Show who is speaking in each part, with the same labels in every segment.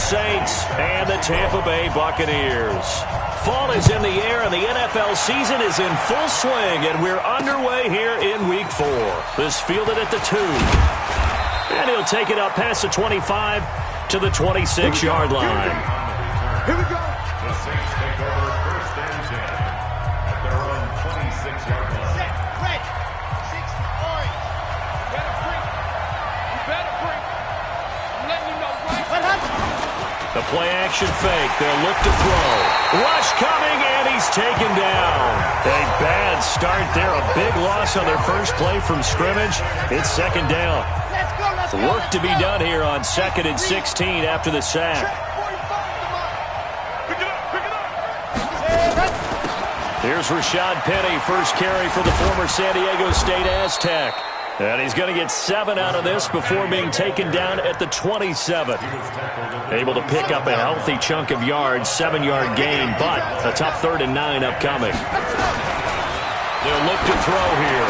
Speaker 1: Saints and the Tampa Bay Buccaneers. Fall is in the air, and the NFL season is in full swing, and we're underway here in Week 4. This fielded at the 2. And he'll take it up past the 25 to the 26-yard line.
Speaker 2: Here we go. The Saints take over 1st and 10 at their own 26-yard line.
Speaker 3: Set, red, 60, orange. You better bring. I'm letting you know right.
Speaker 1: The play-action fake. They'll look to throw. Rush coming, and he's taken down. A bad start there. A big loss on their first play from scrimmage. It's 2nd down.
Speaker 3: Let's go.
Speaker 1: Work to be done here on 2nd and 16 after the sack.
Speaker 2: Pick it up.
Speaker 1: Here's Rashad Penny, first carry for the former San Diego State Aztec. And he's going to get 7 out of this before being taken down at the 27. Able to pick up a healthy chunk of yards, 7-yard gain, but a tough 3rd and 9 upcoming. They'll look to throw here.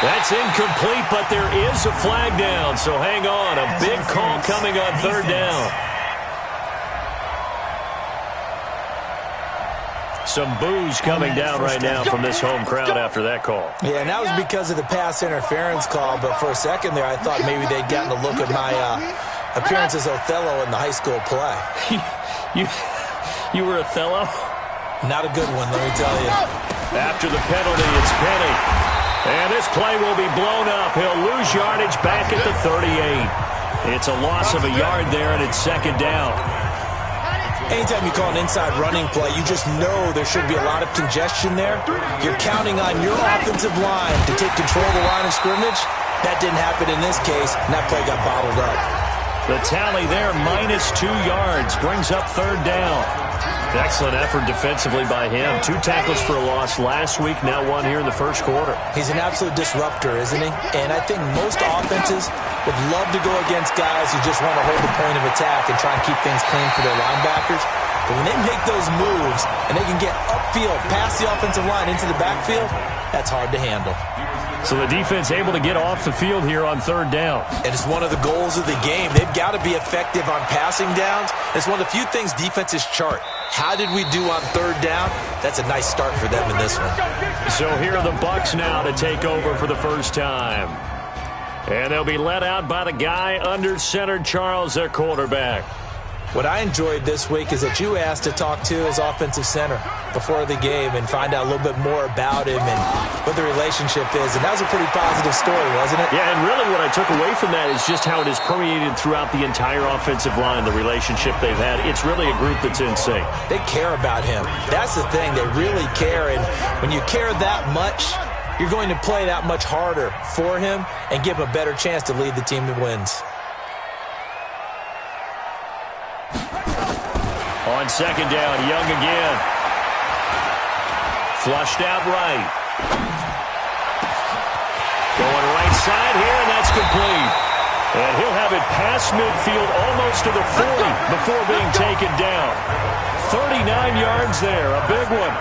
Speaker 1: That's incomplete, but there is a flag down, so hang on. A big call coming on 3rd down. Some boos coming down right now from this home crowd after that call.
Speaker 4: Yeah, and that was because of the pass interference call, but for a second there I thought maybe they'd gotten a look at my appearance as Othello in the high school play.
Speaker 1: You were Othello?
Speaker 4: Not a good one, let me tell you.
Speaker 1: After the penalty, it's Penny. And this play will be blown up. He'll lose yardage back at the 38. It's a loss of a yard there, and it's 2nd down.
Speaker 4: Anytime you call an inside running play, you just know there should be a lot of congestion there. You're counting on your offensive line to take control of the line of scrimmage. That didn't happen in this case, and that play got bottled up.
Speaker 1: The tally there, -2 yards, brings up 3rd down. Excellent effort defensively by him. 2 tackles for a loss last week, now 1 here in the first quarter.
Speaker 4: He's an absolute disruptor, isn't he? And I think most offenses would love to go against guys who just want to hold the point of attack and try and keep things clean for their linebackers. But when they make those moves and they can get upfield, past the offensive line into the backfield, that's hard to handle.
Speaker 1: So the defense able to get off the field here on 3rd down.
Speaker 4: And it's one of the goals of the game. They've got to be effective on passing downs. It's one of the few things defenses chart. How did we do on 3rd down? That's a nice start for them in this one.
Speaker 1: So here are the Bucs now to take over for the first time. And they'll be led out by the guy under center, Charles, their quarterback.
Speaker 4: What I enjoyed this week is that you asked to talk to his offensive center before the game and find out a little bit more about him and what the relationship is. And that was a pretty positive story, wasn't it?
Speaker 1: Yeah, and really what I took away from that is just how it is permeated throughout the entire offensive line, the relationship they've had. It's really a group that's in sync.
Speaker 4: They care about him. That's the thing. They really care. And when you care that much, you're going to play that much harder for him and give him a better chance to lead the team that wins.
Speaker 1: On 2nd down, Young again. Flushed out right. Going right side here, and that's complete. And he'll have it past midfield almost to the 40 before being taken down. 39 yards there, a big one.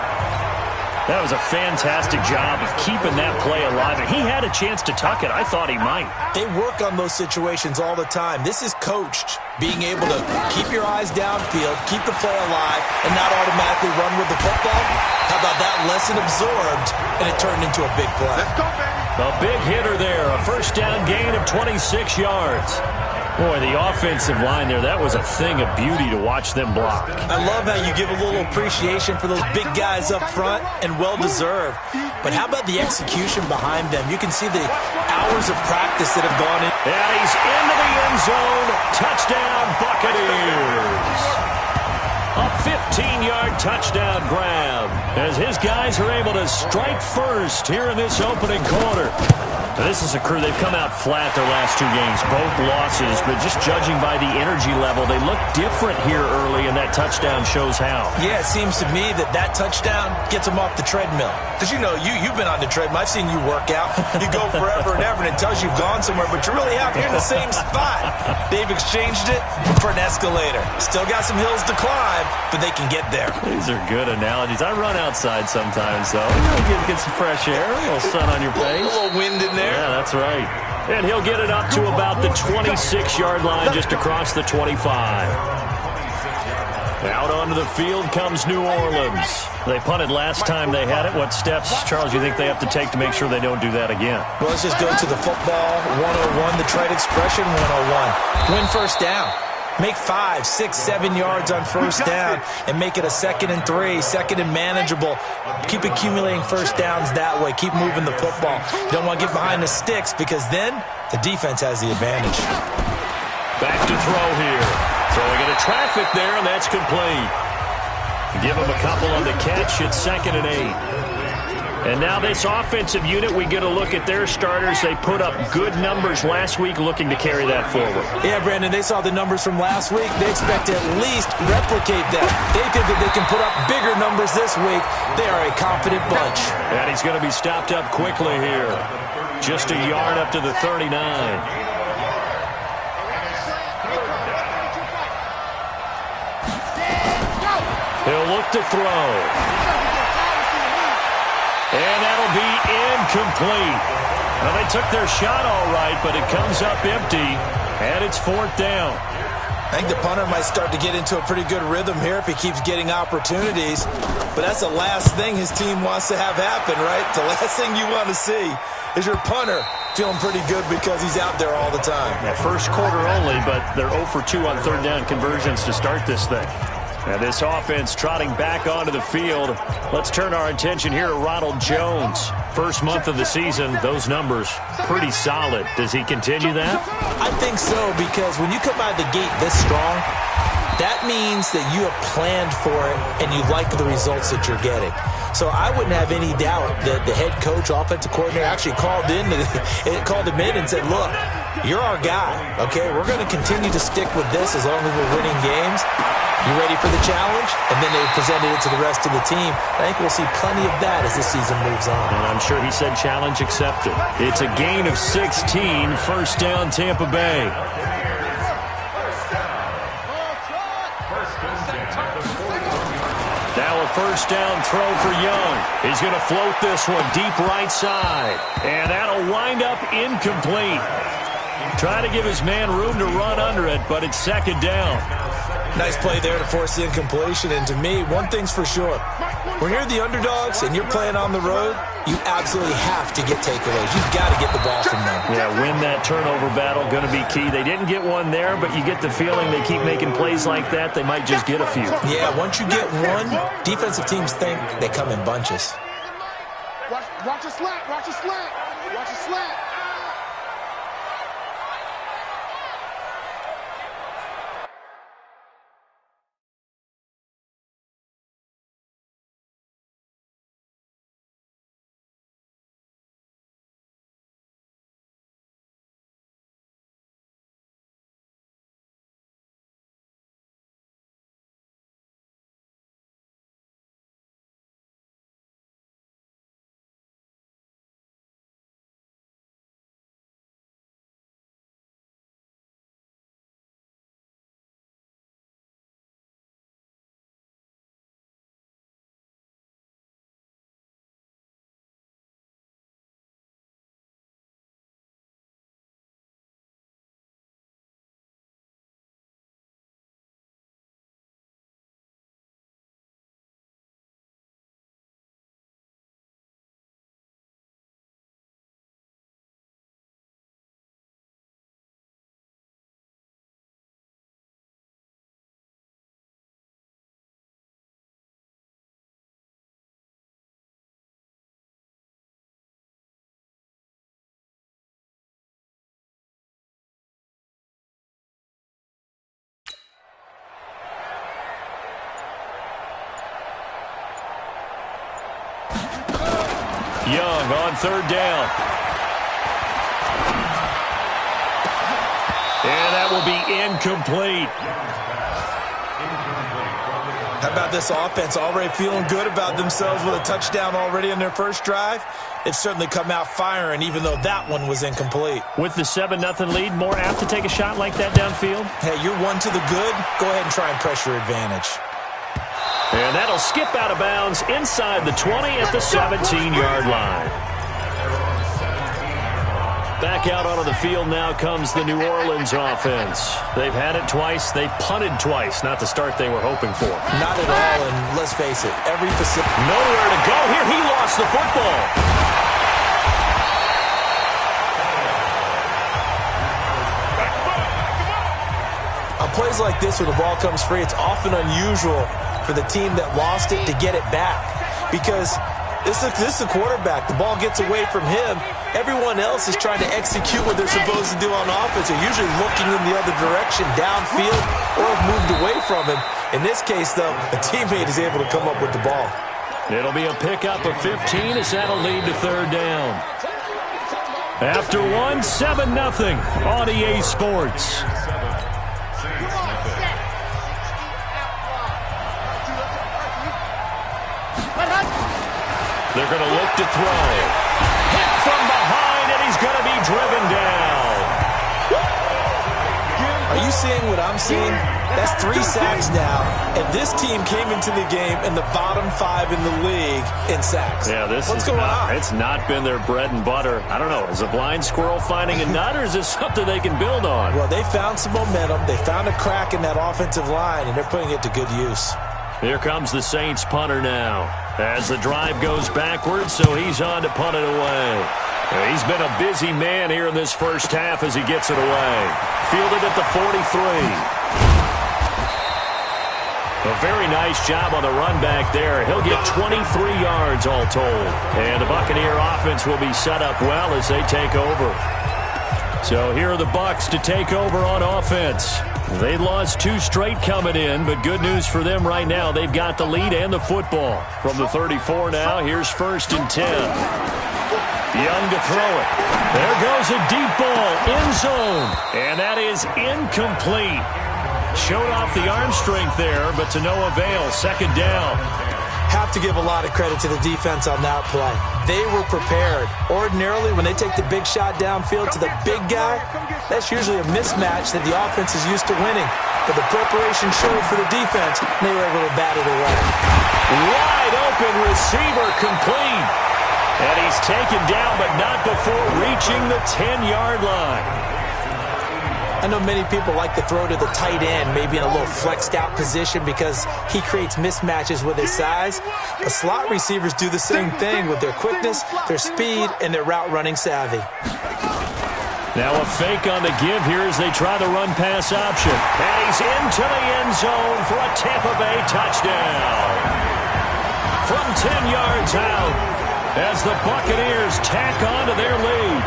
Speaker 1: That was a fantastic job of keeping that play alive. And he had a chance to tuck it. I thought he might.
Speaker 4: They work on those situations all the time. This is coached. Being able to keep your eyes downfield, keep the play alive, and not automatically run with the football. How about that lesson absorbed, and it turned into a big play.
Speaker 2: Let's go, baby.
Speaker 1: A big hitter there. A first down gain of 26 yards. Boy, the offensive line there, that was a thing of beauty to watch them block.
Speaker 4: I love how you give a little appreciation for those big guys up front, and well-deserved. But how about the execution behind them? You can see the hours of practice that have gone in.
Speaker 1: And he's into the end zone. Touchdown, Buccaneers. A 15-yard touchdown grab as his guys are able to strike first here in this opening quarter. Now, this is a crew, they've come out flat their last 2 games, both losses, but just judging by the energy level, they look different here early, and that touchdown shows how.
Speaker 4: Yeah, it seems to me that touchdown gets them off the treadmill. Because, you know, you've been on the treadmill. I've seen you work out. You go forever and ever, and it tells you've gone somewhere, but you're really out here in the same spot. They've exchanged it for an escalator. Still got some hills to climb, but they can get there.
Speaker 1: These are good analogies. I run outside sometimes, though. Get some fresh air, a little sun on your face.
Speaker 4: A little wind in there.
Speaker 1: Yeah, that's right. And he'll get it up to about the 26-yard line, just across the 25. Out onto the field comes New Orleans. They punted last time they had it. What steps, Charles, you think they have to take to make sure they don't do that again?
Speaker 4: Well, let's just go to the football 101, the trade expression 101. Win first down. Make 5, 6, 7 yards on first down and make it a 2nd and 3, 2nd and manageable. Keep accumulating first downs that way. Keep moving the football. You don't want to get behind the sticks because then the defense has the advantage.
Speaker 1: Back to throw here. Throwing into traffic there, and that's complete. Give him a couple on the catch. It's 2nd and 8. And now this offensive unit, we get a look at their starters. They put up good numbers last week, looking to carry that forward.
Speaker 4: Yeah, Brandon, they saw the numbers from last week. They expect to at least replicate that. They think that they can put up bigger numbers this week. They are a confident bunch.
Speaker 1: And he's going to be stopped up quickly here. Just a yard up to the 39. He'll look to throw. And that'll be incomplete. Well, they took their shot all right, but it comes up empty, and it's 4th down.
Speaker 4: I think the punter might start to get into a pretty good rhythm here if he keeps getting opportunities. But that's the last thing his team wants to have happen, right? The last thing you want to see is your punter feeling pretty good because he's out there all the time.
Speaker 1: Yeah, first quarter only, but they're 0 for 2 on 3rd down conversions to start this thing. And this offense trotting back onto the field. Let's turn our attention here to Ronald Jones. First month of the season, those numbers pretty solid. Does he continue that?
Speaker 4: I think so, because when you come out of the gate this strong, that means that you have planned for it and you like the results that you're getting. So I wouldn't have any doubt that the head coach, offensive coordinator, actually called him in and said, look, you're our guy, okay? We're going to continue to stick with this as long as we're winning games. You ready for the challenge? And then they presented it to the rest of the team. I think we'll see plenty of that as the season moves on.
Speaker 1: And I'm sure he said challenge accepted. It's a gain of 16, 1st down Tampa Bay. Now a 1st down throw for Young. He's going to float this one deep right side. And that'll wind up incomplete. Trying to give his man room to run under it, but it's 2nd down.
Speaker 4: Nice play there to force the incompletion. And to me, one thing's for sure. When you're the underdogs and you're playing on the road, you absolutely have to get takeaways. You've got to get the ball from them.
Speaker 1: Yeah, win that turnover battle, going to be key. They didn't get one there, but you get the feeling they keep making plays like that, they might just get a few.
Speaker 4: Yeah, once you get one, defensive teams think they come in bunches.
Speaker 3: Watch a slant, watch a slant, watch a slant.
Speaker 1: Young on 3rd down. And that will be incomplete.
Speaker 4: How about this offense already feeling good about themselves with a touchdown already in their first drive? They've certainly come out firing, even though that one was incomplete.
Speaker 1: With the 7-0 lead, more apt to take a shot like that downfield?
Speaker 4: Hey, you're one to the good. Go ahead and try and pressure advantage.
Speaker 1: And that'll skip out of bounds inside the 20 at the 17-yard line. Back out onto the field now comes the New Orleans offense. They've had it twice. They've punted twice. Not the start they were hoping for.
Speaker 4: Not at all, and let's face it, every facility.
Speaker 1: Nowhere to go here. He lost the football.
Speaker 4: On plays like this where the ball comes free, it's often unusual for the team that lost it to get it back because this is the quarterback. The ball gets away from him. Everyone else is trying to execute what they're supposed to do on offense. They're usually looking in the other direction, downfield, or have moved away from him. In this case, though, a teammate is able to come up with the ball.
Speaker 1: It'll be a pickup of 15 as that'll lead to third down. After one, 7-0 on EA Sports. They're going to look to throw. Hit from behind, and he's going to be driven down.
Speaker 4: Are you seeing what I'm seeing? That's 3 sacks now, and this team came into the game in the bottom 5 in the league in sacks.
Speaker 1: Yeah,
Speaker 4: What's going on?
Speaker 1: It's not been their bread and butter. I don't know. Is a blind squirrel finding a nut, or is this something they can build on?
Speaker 4: Well, they found some momentum. They found a crack in that offensive line, and they're putting it to good use.
Speaker 1: Here comes the Saints punter now. As the drive goes backwards, so he's on to punt it away. He's been a busy man here in this first half as he gets it away. Fielded at the 43. A very nice job on the run back there. He'll get 23 yards all told. And the Buccaneer offense will be set up well as they take over. So here are the Bucs to take over on offense. They lost 2 straight coming in, but good news for them right now. They've got the lead and the football. From the 34 now, here's 1st and 10. Young to throw it. There goes a deep ball, end zone. And that is incomplete. Showed off the arm strength there, but to no avail. 2nd down.
Speaker 4: Have to give a lot of credit to the defense on that play. They were prepared. Ordinarily, when they take the big shot downfield to the big guy, that's usually a mismatch that the offense is used to winning. But the preparation showed for the defense, and they were able to bat it away.
Speaker 1: Wide open receiver complete. And he's taken down, but not before reaching the 10-yard line.
Speaker 4: I know many people like to throw to the tight end, maybe in a little flexed out position because he creates mismatches with his size. But slot receivers do the same thing with their quickness, their speed, and their route running savvy.
Speaker 1: Now a fake on the give here as they try the run pass option. And he's into the end zone for a Tampa Bay touchdown. From 10 yards out as the Buccaneers tack on to their lead.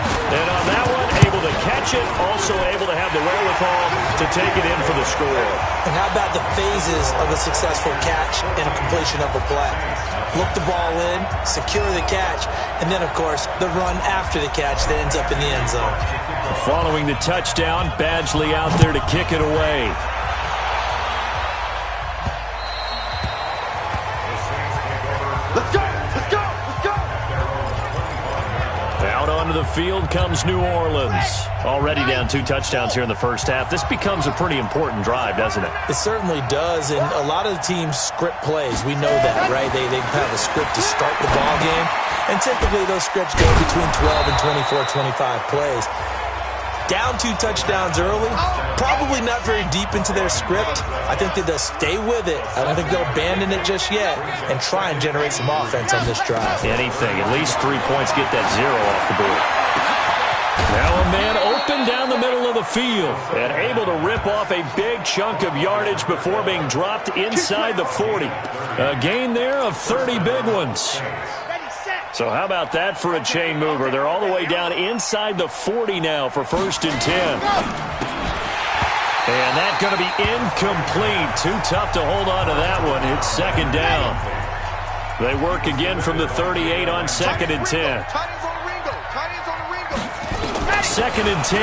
Speaker 1: And on that one, able to catch it, also able to have the wherewithal to take it in for the score.
Speaker 4: And how about the phases of a successful catch and a completion of a play? Look the ball in, secure the catch, and then, of course, the run after the catch that ends up in the end zone.
Speaker 1: Following the touchdown, Badgley out there to kick it away.
Speaker 3: Let's go! Let's go! Let's go!
Speaker 1: Out onto the field comes New Orleans. Already down 2 touchdowns here in the first half. This becomes a pretty important drive, doesn't it?
Speaker 4: It certainly does, and a lot of the teams script plays. We know that, right? They have a script to start the ball game, and typically those scripts go between 12 and 24, 25 plays. Down 2 touchdowns early, probably not very deep into their script. I think that they'll stay with it. I don't think they'll abandon it just yet and try and generate some offense on this drive.
Speaker 1: Anything, at least 3 points, get that 0 off the board. Now a man open down the middle of the field and able to rip off a big chunk of yardage before being dropped inside the 40. A gain there of 30 big ones. So how about that for a chain mover? They're all the way down inside the 40 now for 1st and 10. And that's going to be incomplete. Too tough to hold on to that one. It's 2nd down. They work again from the 38 on 2nd and 10. 2nd and 10.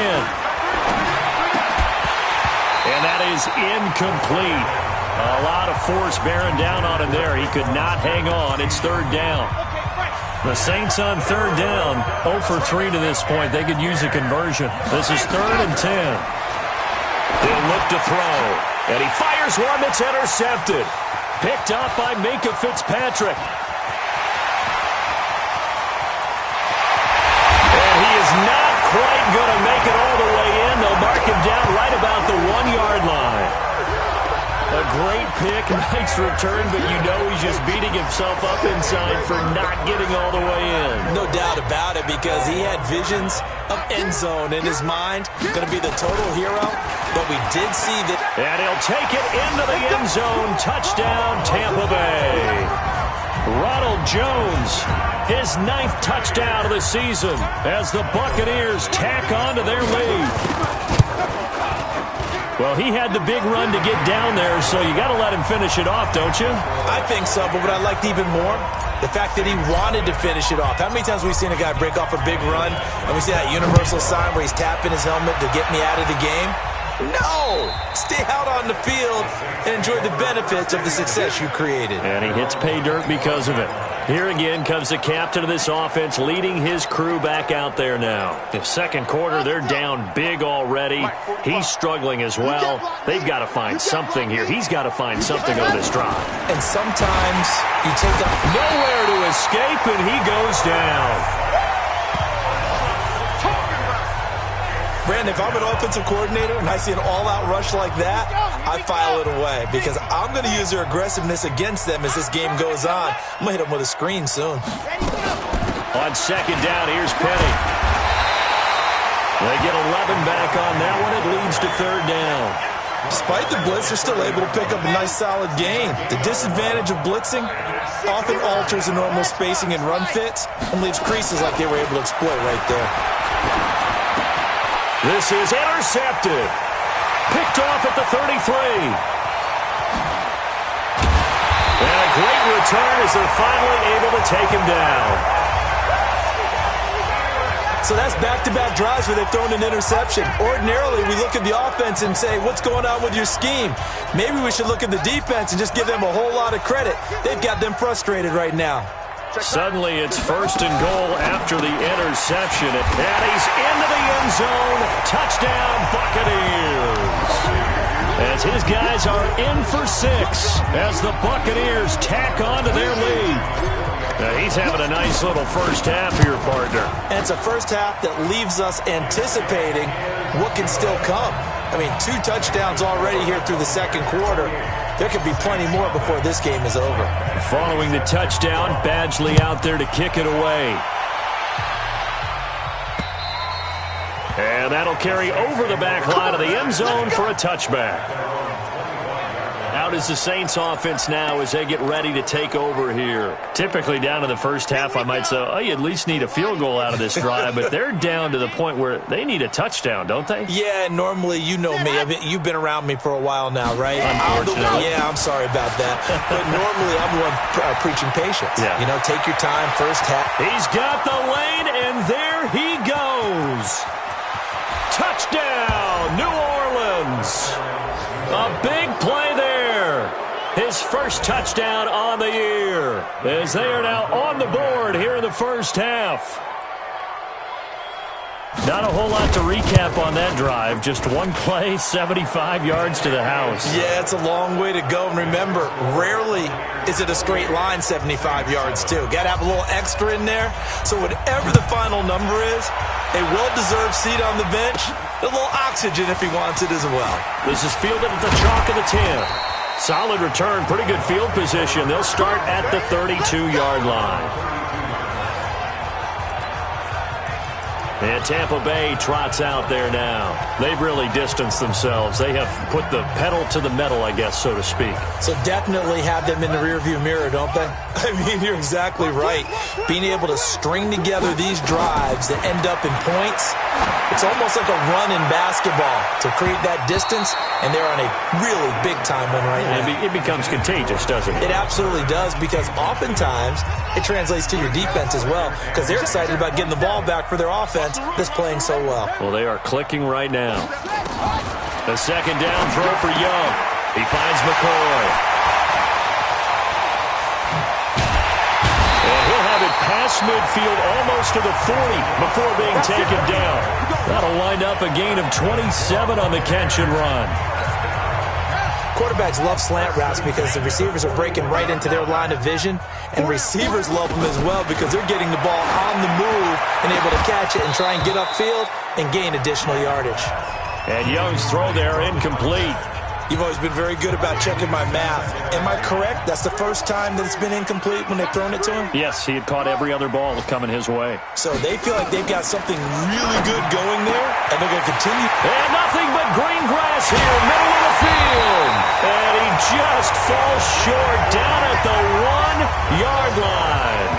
Speaker 1: And that is incomplete. A lot of force bearing down on him there. He could not hang on. It's 3rd down. The Saints on 3rd down, 0 for 3 to this point. They could use a conversion. This is 3rd and 10. They'll look to throw. And he fires one that's intercepted. Picked up by Minkah Fitzpatrick. And he is not down right about the 1-yard line. A great pick, nice return, but you know he's just beating himself up inside for not getting all the way in.
Speaker 4: No doubt about it, because he had visions of end zone in his mind. Going to be the total hero, but we did see that.
Speaker 1: And he'll take it into the end zone. Touchdown, Tampa Bay. Ronald Jones, his 9th touchdown of the season as the Buccaneers tack on to their lead. Well, he had the big run to get down there, so you got to let him finish it off, don't you?
Speaker 4: I think so, but what I liked even more, the fact that he wanted to finish it off. How many times have we seen a guy break off a big run, and we see that universal sign where he's tapping his helmet to get me out of the game? No! Stay out on the field and enjoy the benefits of the success you created.
Speaker 1: And he hits pay dirt because of it. Here again comes the captain of this offense leading his crew back out there now. The second quarter, they're down big already. He's struggling as well. They've got to find something here. He's got to find something on this drive.
Speaker 4: And sometimes you take a...
Speaker 1: Nowhere to escape, and he goes down.
Speaker 4: Brandon, if I'm an offensive coordinator and I see an all-out rush like that, I file it away because I'm going to use their aggressiveness against them as this game goes on. I'm going to hit them with a screen soon.
Speaker 1: On second down, here's Penny. They get 11 back on that one. It leads to third down.
Speaker 4: Despite the blitz, they're still able to pick up a nice, solid gain. The disadvantage of blitzing often alters the normal spacing and run fits and leaves creases like they were able to exploit right there.
Speaker 1: This is intercepted. Picked off at the 33. And a great return as they're finally able to take him down.
Speaker 4: So that's back-to-back drives where they've thrown an interception. Ordinarily, we look at the offense and say, what's going on with your scheme? Maybe we should look at the defense and just give them a whole lot of credit. They've got them frustrated right now.
Speaker 1: Suddenly, it's first and goal after the interception. And he's into the end zone. Touchdown, Buccaneers. As his guys are in for 6 as the Buccaneers tack on to their lead. Now, he's having a nice little first half here, partner.
Speaker 4: And it's a first half that leaves us anticipating what can still come. I mean, 2 touchdowns already here through the second quarter. There could be plenty more before this game is over.
Speaker 1: Following the touchdown, Badgley out there to kick it away. And that'll carry over the back line of the end zone for a touchback. Out is the Saints offense now as they get ready to take over here. Typically down in the first half, I might say, oh, you at least need a field goal out of this drive, but they're down to the point where they need a touchdown, don't they?
Speaker 4: Yeah, normally, you know me. I mean, you've been around me for a while now, right?
Speaker 1: Unfortunately.
Speaker 4: Yeah, I'm sorry about that. But normally, I'm the one preaching patience.
Speaker 1: Yeah.
Speaker 4: You know, take your time, first half.
Speaker 1: He's got the lane, and there he goes. Touchdown, New Orleans. A big play there. His first touchdown on the year as they are now on the board here in the first half. Not a whole lot to recap on that drive. Just one play, 75 yards to the house.
Speaker 4: Yeah, it's a long way to go. And remember, rarely is it a straight line 75 yards, too. Got to have a little extra in there. So whatever the final number is, a well-deserved seat on the bench, a little oxygen if he wants it as well.
Speaker 1: This is fielded at the chalk of the 10. Solid return, pretty good field position. They'll start at the 32-yard line. And Tampa Bay trots out there now. They've really distanced themselves. They have put the pedal to the metal, I guess, so to speak.
Speaker 4: So definitely have them in the rearview mirror, don't they? I mean, you're exactly right. Being able to string together these drives that end up in points, it's almost like a run in basketball to create that distance, and they're on a really big-time one right now.
Speaker 1: It becomes contagious, doesn't it?
Speaker 4: It absolutely does, because oftentimes it translates to your defense as well, because they're excited about getting the ball back for their offense that's playing so well.
Speaker 1: Well, they are clicking right now. The second down throw for Young. He finds McCoy. And he'll have it past midfield almost to the 40 before being taken down. That'll wind up a gain of 27 on the catch and run.
Speaker 4: Quarterbacks love slant routes because the receivers are breaking right into their line of vision, and receivers love them as well because they're getting the ball on the move and able to catch it and try and get upfield and gain additional yardage.
Speaker 1: And Young's throw there incomplete.
Speaker 4: You've always been very good about checking my math. Am I correct? That's the first time that it's been incomplete when they've thrown it to him?
Speaker 1: Yes, he had caught every other ball coming his way.
Speaker 4: So they feel like they've got something really good going there, and they're going to continue.
Speaker 1: And nothing but green grass here, middle of the field. And he just falls short down at the 1-yard line.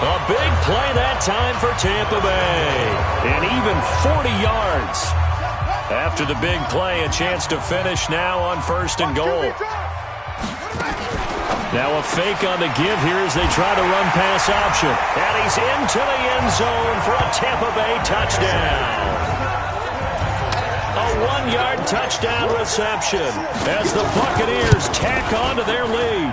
Speaker 1: A big play that time for Tampa Bay. And even 40 yards. After the big play, a chance to finish now on 1st and goal. Now a fake on the give here as they try to run pass option. And he's into the end zone for a Tampa Bay touchdown. A 1-yard touchdown reception as the Buccaneers tack on to their lead.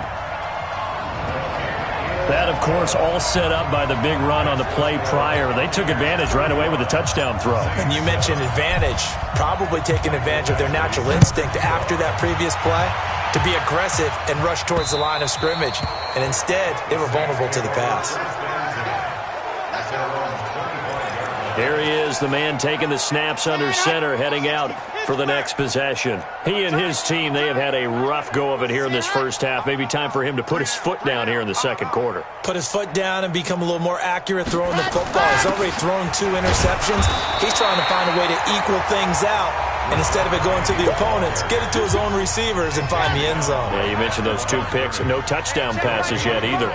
Speaker 1: That, of course, all set up by the big run on the play prior. They took advantage right away with a touchdown throw.
Speaker 4: And you mentioned advantage, probably taking advantage of their natural instinct after that previous play to be aggressive and rush towards the line of scrimmage. And instead, they were vulnerable to the pass.
Speaker 1: Here he is, the man taking the snaps under center, heading out for the next possession. He and his team, they have had a rough go of it here in this first half. Maybe time for him to put his foot down here in the second quarter.
Speaker 4: Put his foot down and become a little more accurate throwing the football. He's already thrown 2 interceptions. He's trying to find a way to equal things out. And instead of it going to the opponents, get it to his own receivers and find the end zone.
Speaker 1: Yeah, you mentioned those 2 picks. No touchdown passes yet either.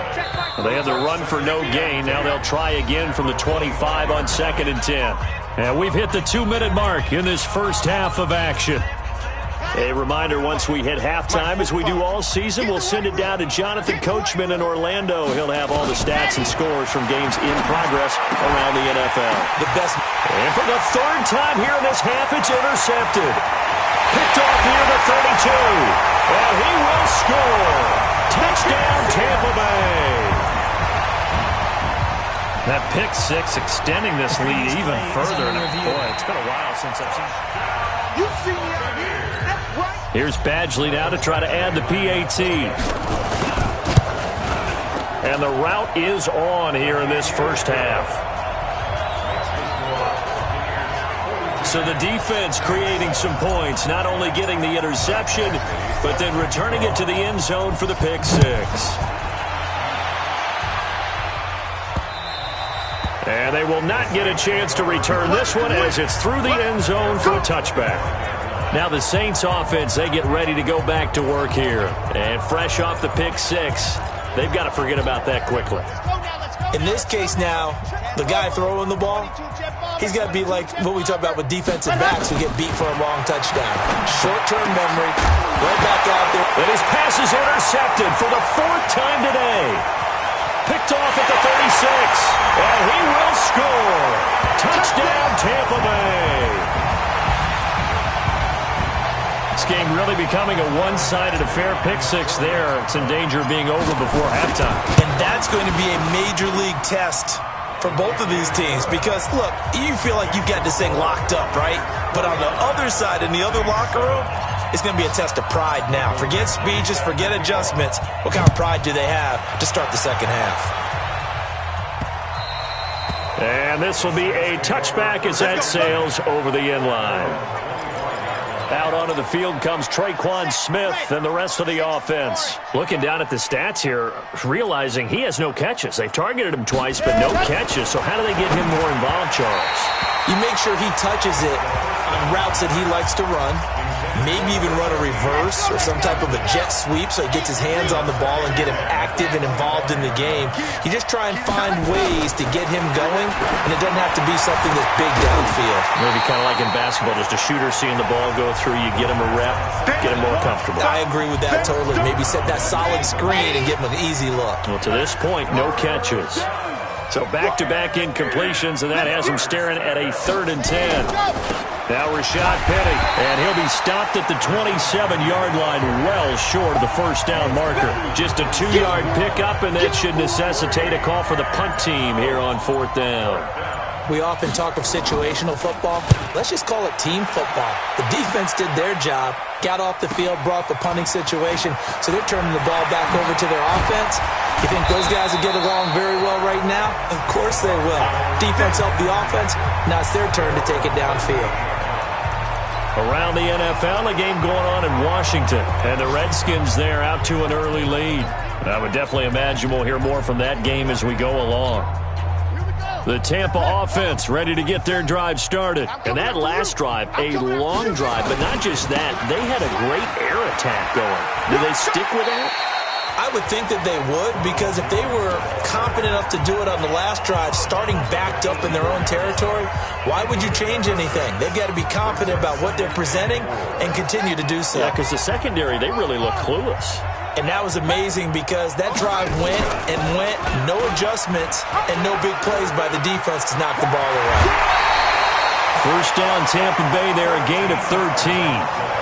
Speaker 1: Well, they had the run for no gain. Now they'll try again from the 25 on 2nd and 10. And we've hit the 2-minute mark in this first half of action. A reminder, once we hit halftime, as we do all season, we'll send it down to Jonathan Coachman in Orlando. He'll have all the stats and scores from games in progress around the NFL.
Speaker 4: The best.
Speaker 1: And for the 3rd time here in this half, it's intercepted. Picked off here to 32. And he will score. Touchdown, Tampa Bay. That pick 6 extending this lead even further. Boy, it's been a while since I've seen.
Speaker 3: You see me out here. That's right.
Speaker 1: Here's Badgley now to try to add the PAT. And the route is on here in this first half. So the defense creating some points, not only getting the interception, but then returning it to the end zone for the pick 6. And they will not get a chance to return this one as it's through the end zone for a touchback. Now the Saints offense, they get ready to go back to work here. And fresh off the pick 6, they've got to forget about that quickly.
Speaker 4: In this case now, the guy throwing the ball, he's got to be like what we talk about with defensive backs who get beat for a long touchdown. Short-term memory, right back out there.
Speaker 1: And his pass is intercepted for the 4th time today. Picked off at the 36, and he will score. Touchdown, Tampa Bay. This game really becoming a one-sided affair. Pick 6 there. It's in danger of being over before halftime.
Speaker 4: And that's going to be a major league test for both of these teams because, look, you feel like you've got this thing locked up, right? But on the other side, in the other locker room, it's going to be a test of pride now. Forget speeches, forget adjustments. What kind of pride do they have to start the second half?
Speaker 1: And this will be a touchback as that sails over the end line. Out onto the field comes Traquan Smith and the rest of the offense. Looking down at the stats here, realizing he has no catches. They've targeted him twice, but no catches. So how do they get him more involved, Charles?
Speaker 4: You make sure he touches it on routes that he likes to run. Maybe even run a reverse or some type of a jet sweep so he gets his hands on the ball and get him active and involved in the game. You just try and find ways to get him going, and it doesn't have to be something that's big downfield.
Speaker 1: Maybe kind of like in basketball, just a shooter seeing the ball go through, you get him a rep, get him more comfortable.
Speaker 4: I agree with that totally. Maybe set that solid screen and give him an easy look.
Speaker 1: Well, to this point, no catches. So back-to-back incompletions, and that has him staring at a 3rd and 10. Now Rashad Penny, and he'll be stopped at the 27-yard line, well short of the first down marker. Just a 2-yard pickup, and that should necessitate a call for the punt team here on 4th down.
Speaker 4: We often talk of situational football. Let's just call it team football. The defense did their job, got off the field, brought the punting situation, so they're turning the ball back over to their offense. You think those guys will get along very well right now? Of course they will. Defense helped the offense. Now it's their turn to take it downfield.
Speaker 1: Around the NFL, a game going on in Washington. And the Redskins there out to an early lead. And I would definitely imagine we'll hear more from that game as we go along. The Tampa offense ready to get their drive started.
Speaker 5: And that last drive, a long drive, but not just that. They had a great air attack going. Do they stick with that?
Speaker 4: I would think that they would, because if they were confident enough to do it on the last drive, starting backed up in their own territory, why would you change anything? They've got to be confident about what they're presenting and continue to do so.
Speaker 1: Yeah, because the secondary, they really look clueless.
Speaker 4: And that was amazing because that drive went and went, no adjustments, and no big plays by the defense to knock the ball away.
Speaker 1: First down, Tampa Bay there, a gain of 13.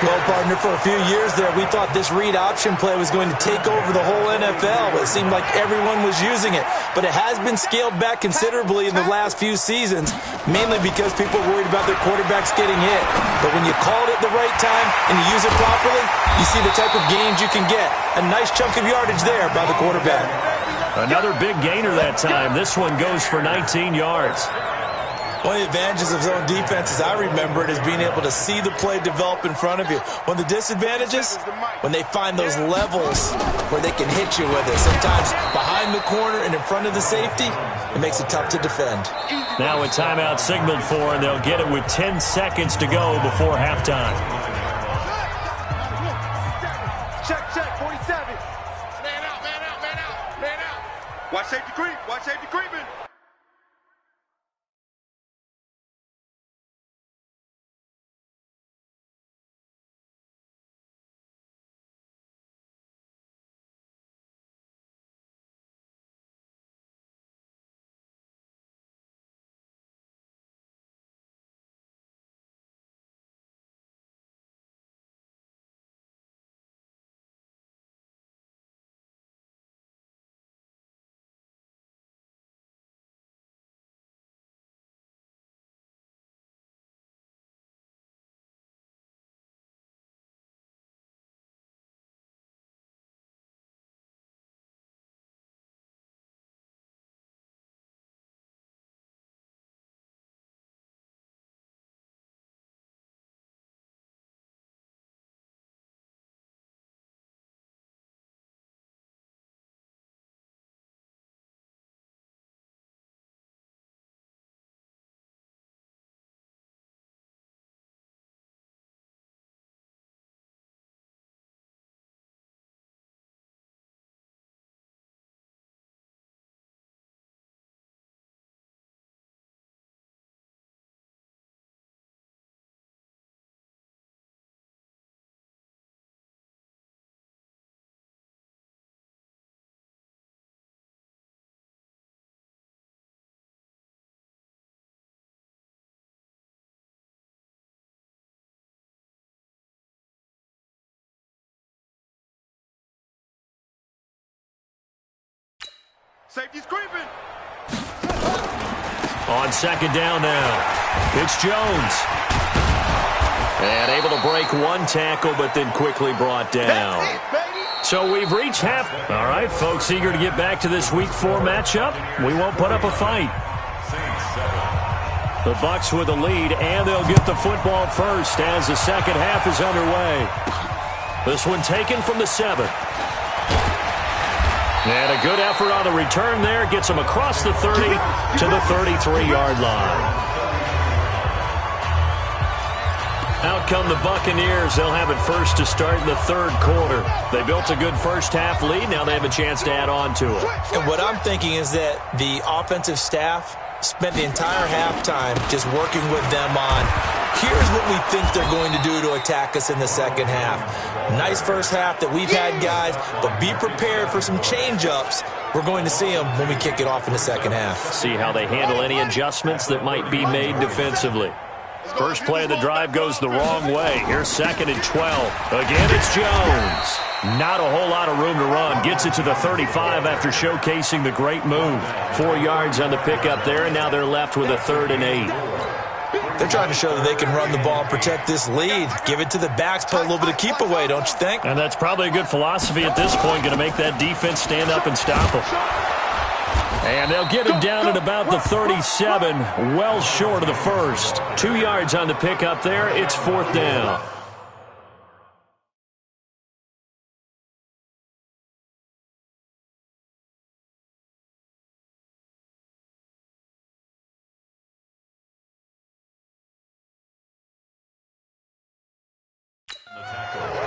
Speaker 4: Well, partner, for a few years there, we thought this read option play was going to take over the whole NFL. It seemed like everyone was using it. But it has been scaled back considerably in the last few seasons, mainly because people are worried about their quarterbacks getting hit. But when you call it at the right time and you use it properly, you see the type of gains you can get. A nice chunk of yardage there by the quarterback.
Speaker 1: Another big gainer that time. This one goes for 19 yards.
Speaker 4: One of the advantages of zone defense, as I remember it, is being able to see the play develop in front of you. One of the disadvantages, when they find those levels where they can hit you with it, sometimes behind the corner and in front of the safety, it makes it tough to defend.
Speaker 1: Now a timeout signaled for, and they'll get it with 10 seconds to go before halftime.
Speaker 3: Check, 47. Man out. Watch safety creeping. Safety's creeping.
Speaker 1: On second down now, it's Jones. And able to break one tackle, but then quickly brought down. So we've reached half. All right, folks, eager to get back to this Week 4 matchup. We won't put up a fight. The Bucs with the lead, and they'll get the football first as the second half is underway. This one taken from the 7. And a good effort on the return there. Gets them across the 30 to the 33-yard line. Out come the Buccaneers. They'll have it first to start in the third quarter. They built a good first-half lead. Now they have a chance to add on to it.
Speaker 4: And what I'm thinking is that the offensive staff spent the entire halftime just working with them on, here's what we think they're going to do to attack us in the second half. Nice first half that we've had, guys, but be prepared for some change-ups. We're going to see them when we kick it off in the second half.
Speaker 1: See how they handle any adjustments that might be made defensively. First play of the drive goes the wrong way. Here's 2nd and 12. Again, it's Jones. Not a whole lot of room to run. Gets it to the 35 after showcasing the great move. 4 yards on the pickup there, and now they're left with a 3rd and 8.
Speaker 4: They're trying to show that they can run the ball and protect this lead. Give it to the backs, play a little bit of keep away, don't you think?
Speaker 1: And that's probably a good philosophy at this point, going to make that defense stand up and stop them. And they'll get him down at about the 37, well short of the first. 2 yards on the pickup there. It's 4th down.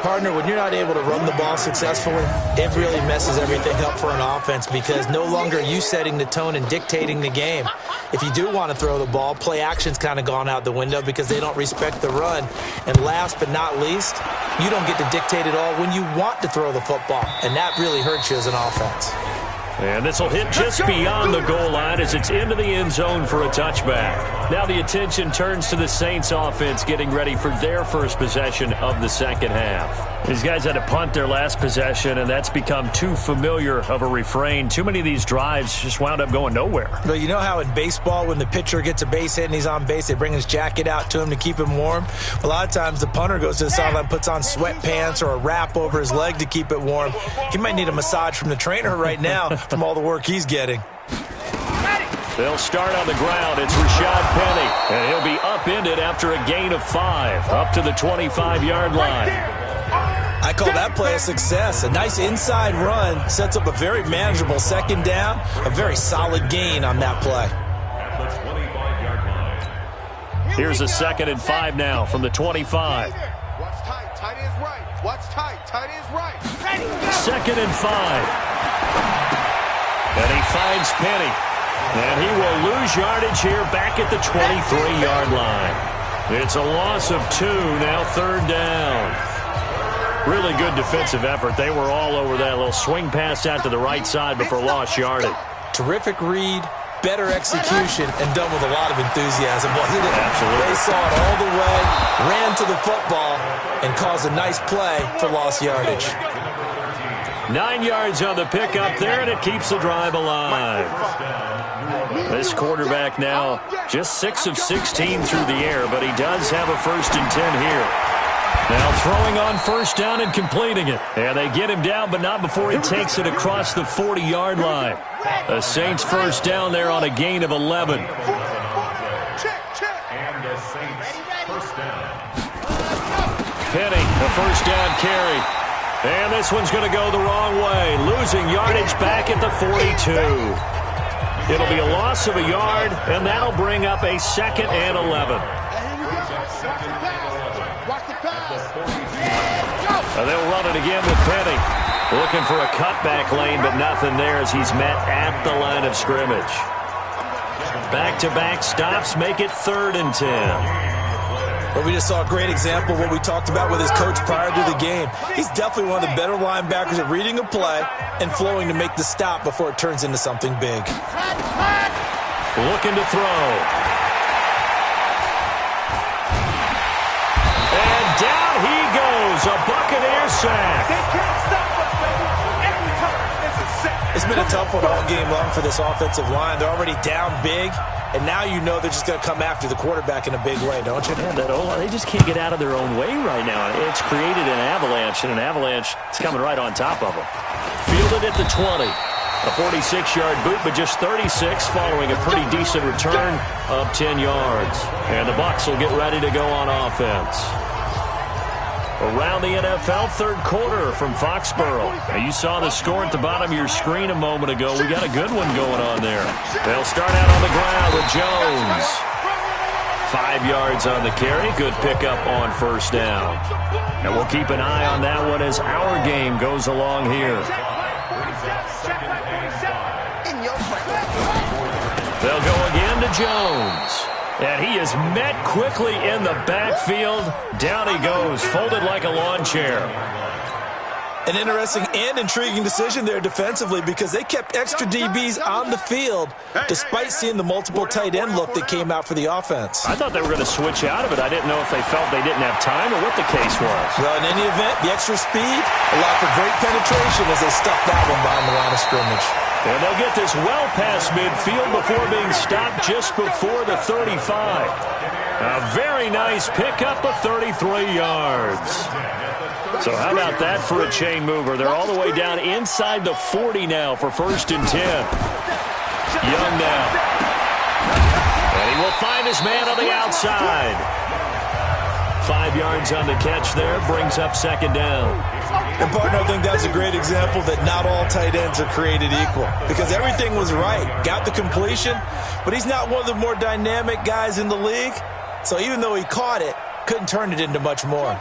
Speaker 4: Partner, when you're not able to run the ball successfully, it really messes everything up for an offense because no longer are you setting the tone and dictating the game. If you do want to throw the ball, play action's kind of gone out the window because they don't respect the run. And last but not least, you don't get to dictate it all when you want to throw the football, and that really hurts you as an offense.
Speaker 1: And this will hit just beyond the goal line as it's into the end zone for a touchback. Now the attention turns to the Saints offense getting ready for their first possession of the second half. These guys had to punt their last possession, and that's become too familiar of a refrain. Too many of these drives just wound up going nowhere.
Speaker 4: But you know how in baseball when the pitcher gets a base hit and he's on base, they bring his jacket out to him to keep him warm? A lot of times the punter goes to the sideline, puts on sweatpants or a wrap over his leg to keep it warm. He might need a massage from the trainer right now from all the work he's getting.
Speaker 1: They'll start on the ground. It's Rashad Penny, and he'll be upended after a gain of 5, up to the 25-yard line.
Speaker 4: I call that play a success. A nice inside run sets up a very manageable second down, a very solid gain on that play.
Speaker 1: Here's a 2nd and 5 now from the 25.
Speaker 3: Watch tight, tight is right. Watch tight, tight is right.
Speaker 1: 2nd and 5. And he finds Penny. And he will lose yardage here back at the 23-yard line. It's a loss of 2, now 3rd down. Really good defensive effort. They were all over that little swing pass out to the right side before lost yardage.
Speaker 4: Terrific read, better execution, and done with a lot of enthusiasm, wasn't it?
Speaker 1: Absolutely.
Speaker 4: They saw it all the way, ran to the football, and caused a nice play for lost yardage.
Speaker 1: 9 yards on the pickup there, and it keeps the drive alive. This quarterback now just 6 of 16 through the air, but he does have a 1st and 10 here. Now throwing on 1st down and completing it. And they get him down, but not before he takes it across the 40-yard line. The Saints 1st down there on a gain of 11.
Speaker 2: And the Saints 1st down.
Speaker 1: Penny, the 1st down carry. And this one's going to go the wrong way. Losing yardage back at the 42. It'll be a loss of a yard, and that'll bring up a 2nd and 11. They'll run it again with Penny. Looking for a cutback lane, but nothing there as he's met at the line of scrimmage. Back-to-back stops make it 3rd and 10.
Speaker 4: But we just saw a great example of what we talked about with his coach prior to the game. He's definitely one of the better linebackers at reading a play and flowing to make the stop before it turns into something big.
Speaker 1: Looking to throw. And down he goes. A Buccaneer sack.
Speaker 4: It's been a tough one all game long for this offensive line. They're already down big, and now you know they're just going to come after the quarterback in a big way, don't you?
Speaker 1: Yeah, they just can't get out of their own way right now. It's created an avalanche, and an avalanche is coming right on top of them. Fielded at the 20. A 46-yard boot, but just 36 following a pretty decent return of 10 yards. And the Bucs will get ready to go on offense. Around the NFL, 3rd quarter from Foxborough. Now, you saw the score at the bottom of your screen a moment ago. We got a good one going on there. They'll start out on the ground with Jones. 5 yards on the carry. Good pickup on 1st down. And we'll keep an eye on that one as our game goes along here. They'll go again to Jones. And he is met quickly in the backfield. Down he goes, folded like a lawn chair.
Speaker 4: An interesting and intriguing decision there defensively because they kept extra DBs on the field despite seeing the multiple tight end look that came out for the offense.
Speaker 1: I thought they were going to switch out of it. I didn't know if they felt they didn't have time or what the case was.
Speaker 4: Well, in any event, the extra speed allowed for great penetration as they stuffed that one behind the line of scrimmage.
Speaker 1: And they'll get this well past midfield before being stopped just before the 35. A very nice pickup of 33 yards. So how about that for a chain mover? They're all the way down inside the 40 now for 1st and 10. Young now. And he will find his man on the outside. 5 yards on the catch there, brings up second down.
Speaker 4: And, partner, I think that's a great example that not all tight ends are created equal, because everything was right. Got the completion, but he's not one of the more dynamic guys in the league. So even though he caught it, couldn't turn it into much more.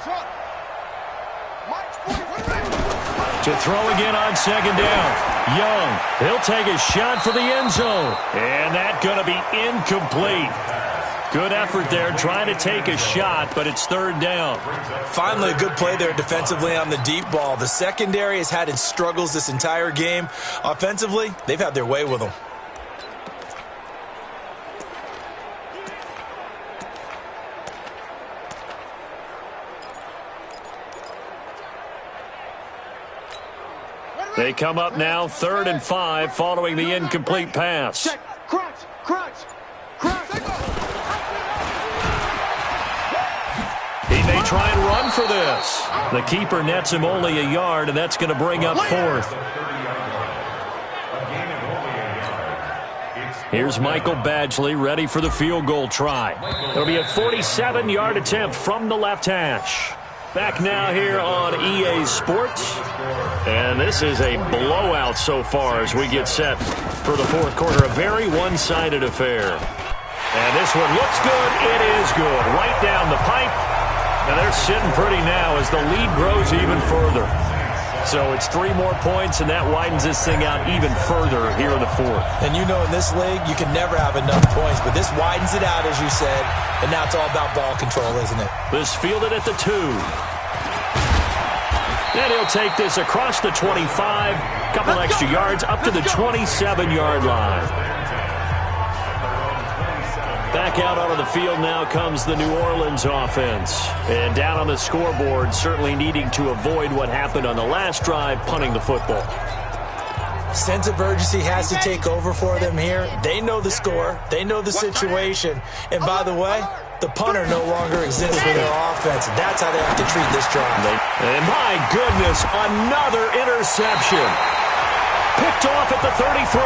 Speaker 1: To throw again on second down. Young, he'll take a shot for the end zone. And that's going to be incomplete. Good effort there, trying to take a shot, but it's third down.
Speaker 4: Finally, a good play there defensively on the deep ball. The secondary has had its struggles this entire game. Offensively, they've had their way with them.
Speaker 1: They come up now, 3rd and 5, following the incomplete pass.
Speaker 3: Check. Crunch.
Speaker 1: He may try and run for this. The keeper nets him only a yard, and that's going to bring up 4th. Here's Michael Badgley ready for the field goal try. It'll be a 47-yard attempt from the left hash. Back now here on EA Sports. And this is a blowout so far as we get set for the fourth quarter. A very one-sided affair. And this one looks good. It is good. Right down the pipe. And they're sitting pretty now as the lead grows even further. So it's 3 more points, and that widens this thing out even further here in the fourth.
Speaker 4: And you know in this league, you can never have enough points, but this widens it out, as you said, and now it's all about ball control, isn't it?
Speaker 1: This fielded at the 2. And he'll take this across the 25, couple extra yards, up to the 27-yard line. Back out onto the field now comes the New Orleans offense. And down on the scoreboard, certainly needing to avoid what happened on the last drive, punting the football.
Speaker 4: Sense of urgency has to take over for them here. They know the score. They know the situation. And by the way, the punter no longer exists for their offense. That's how they have to treat this drive.
Speaker 1: And my goodness, another interception. Picked off at the 33.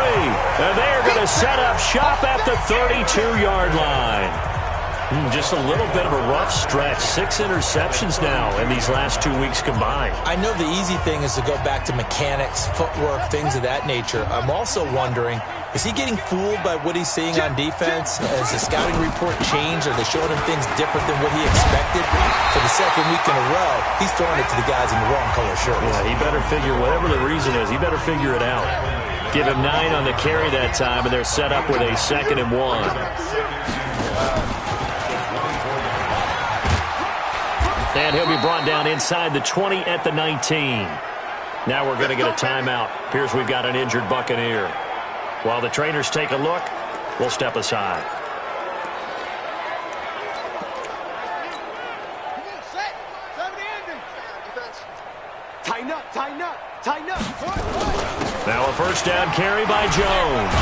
Speaker 1: And they're going to set up shop at the 32-yard line. Just a little bit of a rough stretch. 6 interceptions now in these last 2 weeks combined.
Speaker 4: I know the easy thing is to go back to mechanics, footwork, things of that nature. I'm also wondering, is he getting fooled by what he's seeing on defense? Has the scouting report changed? Are they showing him things different than what he expected? For the second week in a row, he's throwing it to the guys in the wrong color shirts.
Speaker 1: Yeah, he better figure, whatever the reason is, he better figure it out. Give him 9 on the carry that time, and they're set up with a 2nd and 1. And he'll be brought down inside the 20 at the 19. Now we're going to get a timeout. Appears we've got an injured Buccaneer. While the trainers take a look, we'll step aside.
Speaker 3: Tighten up.
Speaker 1: Now a first down carry by Jones.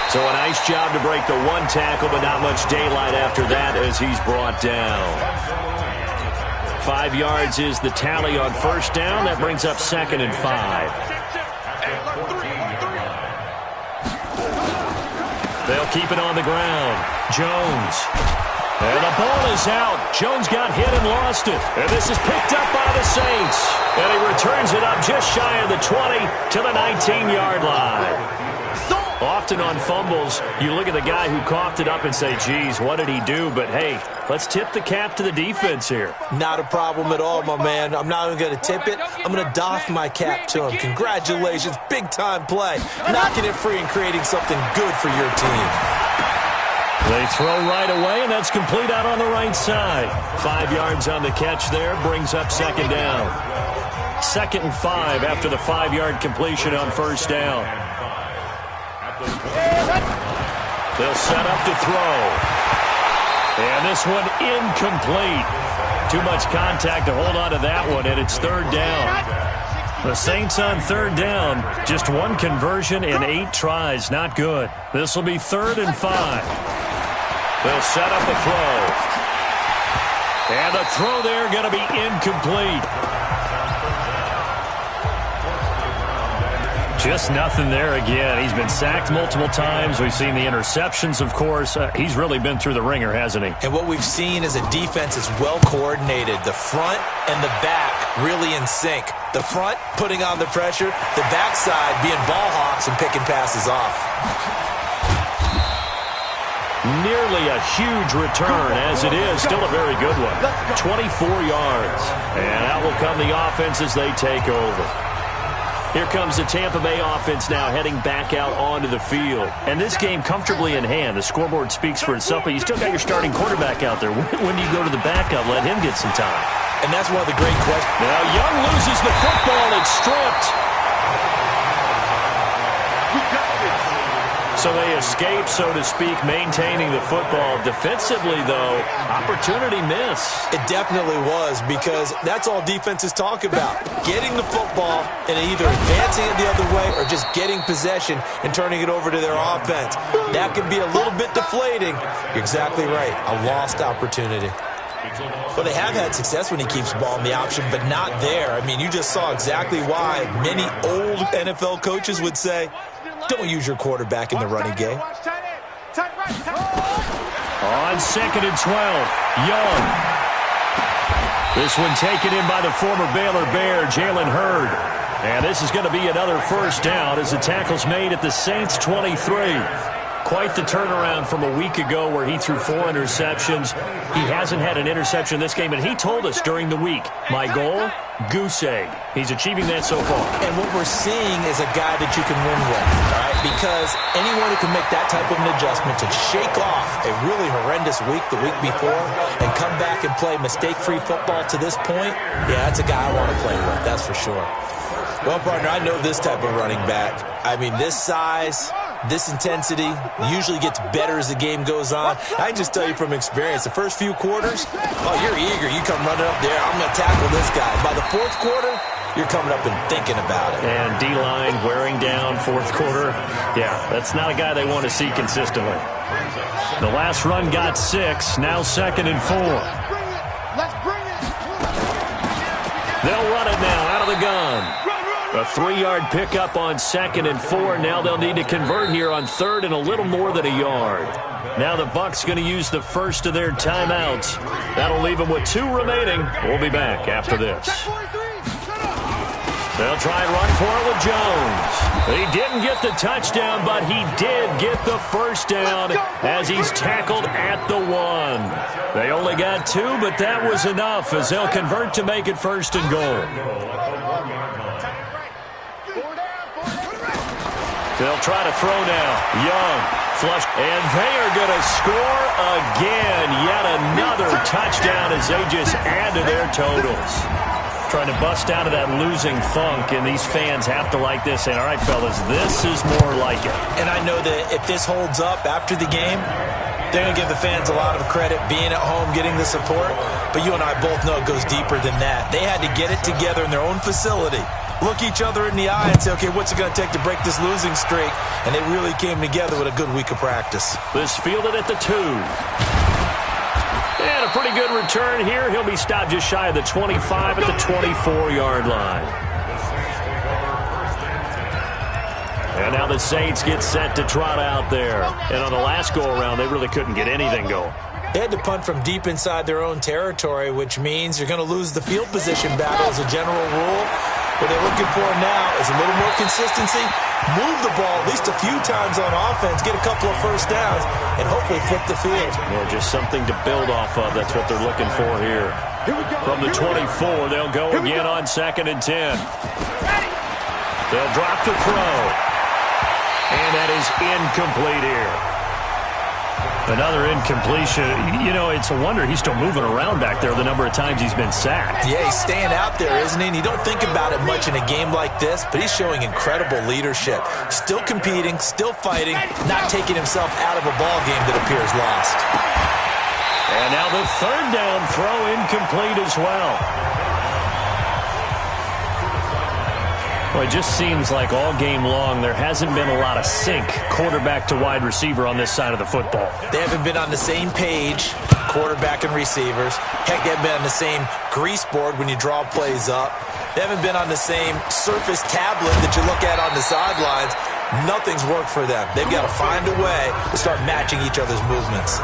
Speaker 1: So a nice job to break the 1 tackle, but not much daylight after that as he's brought down. 5 yards is the tally on first down. That brings up 2nd and 5. They'll keep it on the ground. Jones. And the ball is out. Jones got hit and lost it. And this is picked up by the Saints. And he returns it up just shy of the 20 to the 19-yard line. Often on fumbles, you look at the guy who coughed it up and say, geez, what did he do? But, hey, let's tip the cap to the defense here.
Speaker 4: Not a problem at all, my man. I'm not even going to tip it. I'm going to doff my cap to him. Congratulations. Big-time play. Knocking it free and creating something good for your team.
Speaker 1: They throw right away, and that's complete out on the right side. 5 yards on the catch there, brings up 2nd down. 2nd and 5 after the 5-yard completion on first down. They'll set up to throw. And this one incomplete. Too much contact to hold on to that one, and it's 3rd down. The Saints on 3rd down. Just 1 conversion in 8 tries. Not good. This will be 3rd and 5. They'll set up a throw. And the throw there going to be incomplete. Just nothing there again. He's been sacked multiple times. We've seen the interceptions, of course. He's really been through the ringer, hasn't he?
Speaker 4: And what we've seen is a defense is well coordinated. The front and the back really in sync. The front putting on the pressure, the backside being ball hawks and picking passes off.
Speaker 1: Nearly a huge return, as it is. Still a very good one. 24 yards. And out will come the offense as they take over. Here comes the Tampa Bay offense now heading back out onto the field. And this game comfortably in hand. The scoreboard speaks for itself, but you still got your starting quarterback out there. When do you go to the backup? Let him get some time.
Speaker 4: And that's one of the great questions.
Speaker 1: Now Young loses the football. It's stripped. So they escape, so to speak, maintaining the football. Defensively, though, opportunity miss.
Speaker 4: It definitely was, because that's all defenses talk about. Getting the football and either advancing it the other way or just getting possession and turning it over to their offense. That can be a little bit deflating. You're exactly right. A lost opportunity. Well, they have had success when he keeps the ball in the option, but not there. I mean, you just saw exactly why many old NFL coaches would say, don't use your quarterback in the running game.
Speaker 1: On 2nd and 12, Young. This one taken in by the former Baylor Bear, Jalen Hurd. And this is going to be another first down as the tackle's made at the Saints' 23. Quite the turnaround from a week ago where he threw 4 interceptions. He hasn't had an interception this game, and he told us during the week, my goal, goose egg. He's achieving that so far.
Speaker 4: And what we're seeing is a guy that you can win with, all right? Because anyone who can make that type of an adjustment to shake off a really horrendous week the week before and come back and play mistake-free football to this point, yeah, that's a guy I want to play with, that's for sure. Well, partner, I know this type of running back. I mean, this size, this intensity usually gets better as the game goes on. I can just tell you from experience, the first few quarters, oh, you're eager. You come running up there, I'm going to tackle this guy. By the fourth quarter, you're coming up and thinking about it.
Speaker 1: And D-line wearing down fourth quarter. Yeah, that's not a guy they want to see consistently. The last run got 6, now 2nd and 4.
Speaker 3: Let's bring it.
Speaker 1: They'll run it now out of the gun. A 3-yard pickup on 2nd and 4. Now they'll need to convert here on 3rd and a little more than a yard. Now the Bucs going to use the first of their timeouts. That'll leave them with 2 remaining. We'll be back after this. They'll try and run for it with Jones. He didn't get the touchdown, but he did get the first down as he's tackled at the 1. They only got 2, but that was enough as they'll convert to make it 1st and goal. They'll try to throw now. Young, flush, and they are going to score again. Yet another touchdown as they just add to their totals. Trying to bust out of that losing funk, and these fans have to like this. Saying, all right, fellas, this is more like it.
Speaker 4: And I know that if this holds up after the game, they're going to give the fans a lot of credit, being at home, getting the support. But you and I both know it goes deeper than that. They had to get it together in their own facility, look each other in the eye and say, okay, what's it going to take to break this losing streak? And they really came together with a good week of practice.
Speaker 1: This fielded at the 2. And a pretty good return here. He'll be stopped just shy of the 25 at the 24-yard line. And now the Saints get set to trot out there. And on the last go-around, they really couldn't get anything going.
Speaker 4: They had to punt from deep inside their own territory, which means you're going to lose the field position battle as a general rule. What they're looking for now is a little more consistency, move the ball at least a few times on offense, get a couple of first downs, and hopefully flip the field.
Speaker 1: Yeah, just something to build off of. That's what they're looking for here. From the 24, they'll go again on 2nd and 10. They'll drop the throw. And that is incomplete here. Another incompletion. You know, it's a wonder he's still moving around back there the number of times he's been sacked.
Speaker 4: Yeah, he's staying out there, isn't he? And you don't think about it much in a game like this, but he's showing incredible leadership. Still competing, still fighting, not taking himself out of a ball game that appears lost.
Speaker 1: And now the 3rd down throw incomplete as well. Well, it just seems like all game long there hasn't been a lot of sync quarterback to wide receiver on this side of the football.
Speaker 4: They haven't been on the same page quarterback and receivers. Heck, they haven't been on the same grease board when you draw plays up. They haven't been on the same Surface tablet that you look at on the sidelines. Nothing's worked for them. They've got to find a way to start matching each other's movements.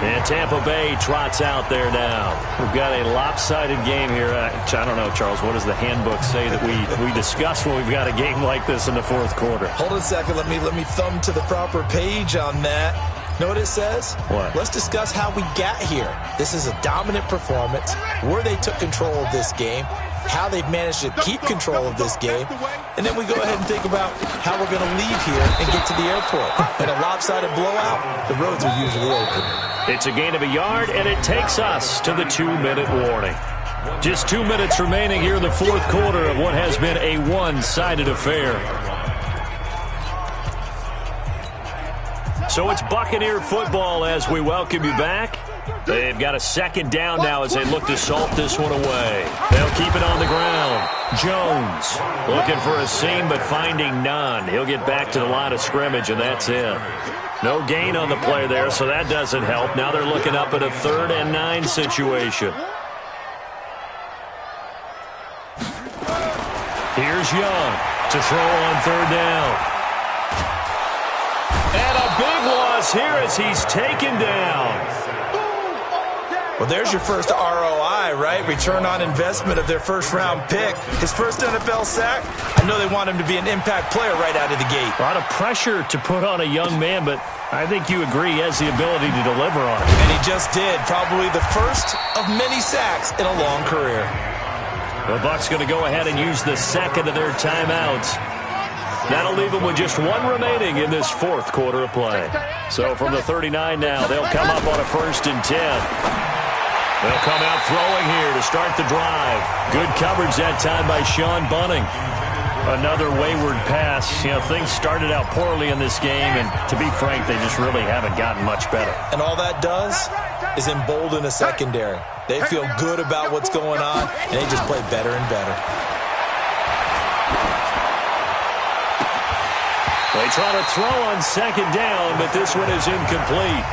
Speaker 1: And Tampa Bay trots out there now. We've got a lopsided game here. I don't know, Charles, what does the handbook say that we discuss when we've got a game like this in the fourth quarter?
Speaker 4: Hold on a second. Let me thumb to the proper page on that. Know what it says?
Speaker 1: What?
Speaker 4: Let's discuss how we got here. This is a dominant performance, where they took control of this game, how they've managed to keep control of this game, and then we go ahead and think about how we're going to leave here and get to the airport. In a lopsided blowout, the roads are usually open.
Speaker 1: It's a gain of a yard, and it takes us to the 2-minute warning. Just 2 minutes remaining here in the fourth quarter of what has been a one-sided affair. So it's Buccaneer football as we welcome you back. They've got a second down now as they look to salt this one away. They'll keep it on the ground. Jones looking for a seam but finding none. He'll get back to the line of scrimmage, and that's it. No gain on the play there, so that doesn't help. Now they're looking up at a 3rd and 9 situation. Here's Young to throw on 3rd down. And a big loss here as he's taken down.
Speaker 4: Well, there's your first ROI, right? Return on investment of their first-round pick. His first NFL sack, I know they want him to be an impact player right out of the gate.
Speaker 1: A lot of pressure to put on a young man, but I think you agree he has the ability to deliver on it.
Speaker 4: And he just did. Probably the first of many sacks in a long career.
Speaker 1: The Bucs going to go ahead and use the second of their timeouts. That'll leave them with just one remaining in this fourth quarter of play. So from the 39 now, they'll come up on a 1st and 10. They'll come out throwing here to start the drive. Good coverage that time by Sean Bunting. Another wayward pass. You know, things started out poorly in this game, and to be frank, they just really haven't gotten much better.
Speaker 4: And all that does is embolden a secondary. They feel good about what's going on, and they just play better and better.
Speaker 1: They try to throw on 2nd down, but this one is incomplete.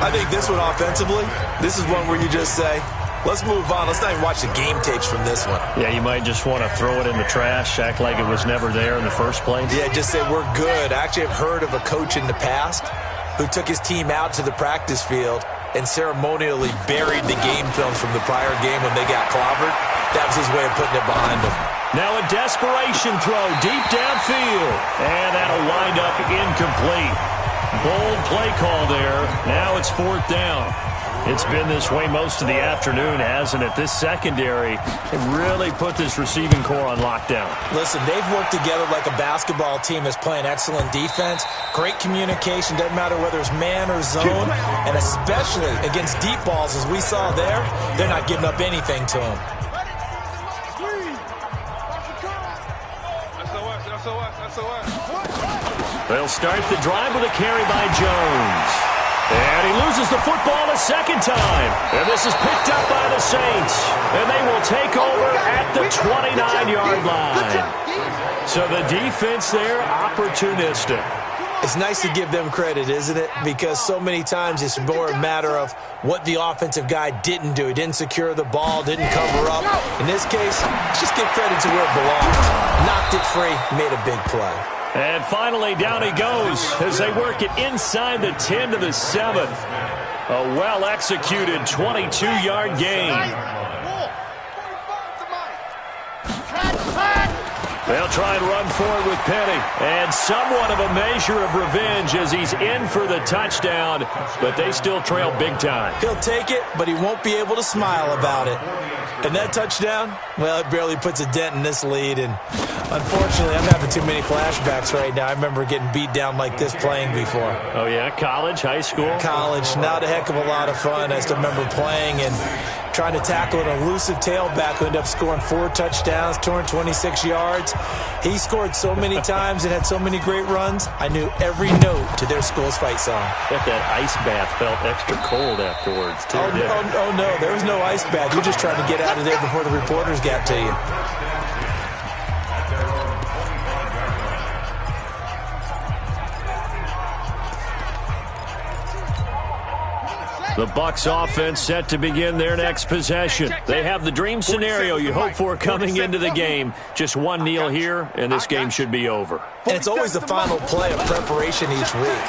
Speaker 4: I think this one offensively, this is one where you just say, let's move on. Let's not even watch the game tapes from this one.
Speaker 1: Yeah, you might just want to throw it in the trash, act like it was never there in the first place.
Speaker 4: Yeah, just say we're good. I actually have heard of a coach in the past who took his team out to the practice field and ceremonially buried the game films from the prior game when they got clobbered. That was his way of putting it behind them. Now
Speaker 1: a desperation throw deep downfield. And that'll wind up incomplete. Bold play call there. Now it's 4th down. It's been this way most of the afternoon, hasn't it? This secondary really put this receiving core on lockdown.
Speaker 4: Listen, they've worked together like a basketball team that's playing excellent defense. Great communication. Doesn't matter whether it's man or zone. And especially against deep balls, as we saw there, they're not giving up anything to them.
Speaker 1: They'll start the drive with a carry by Jones. And he loses the football a second time. And this is picked up by the Saints. And they will take over at the 29-yard line. So the defense there, opportunistic.
Speaker 4: It's nice to give them credit, isn't it? Because so many times it's more a matter of what the offensive guy didn't do. He didn't secure the ball, didn't cover up. In this case, let's just give credit to where it belongs. Knocked it free, made a big play.
Speaker 1: And finally, down he goes as they work it inside the 10 to the 7. A well-executed 22-yard gain. They'll try and run forward with Penny. And somewhat of a measure of revenge as he's in for the touchdown, but they still trail big time.
Speaker 4: He'll take it, but he won't be able to smile about it. And that touchdown, well, it barely puts a dent in this lead. And unfortunately, I'm having too many flashbacks right now. I remember getting beat down like this playing before.
Speaker 1: Oh, yeah? College, high school?
Speaker 4: College. Not a heck of a lot of fun. I still remember playing and trying to tackle an elusive tailback who ended up scoring 4 touchdowns, 226 yards. He scored so many times and had so many great runs, I knew every note to their school's fight song.
Speaker 1: Bet that ice bath felt extra cold afterwards, too.
Speaker 4: Oh, no, there was no ice bath. You're just trying to get out of there before the reporters got to you.
Speaker 1: The Bucs offense set to begin their next possession. They have the dream scenario you hope for coming into the game. Just one kneel here, and this game should be over.
Speaker 4: And it's always the final play of preparation each week.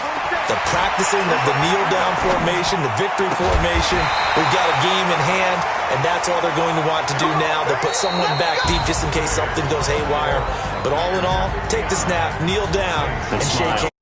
Speaker 4: The practicing of the kneel-down formation, the victory formation. We've got a game in hand, and that's all they're going to want to do now. They'll put someone back deep just in case something goes haywire. But all in all, take the snap, kneel down, and shake hands.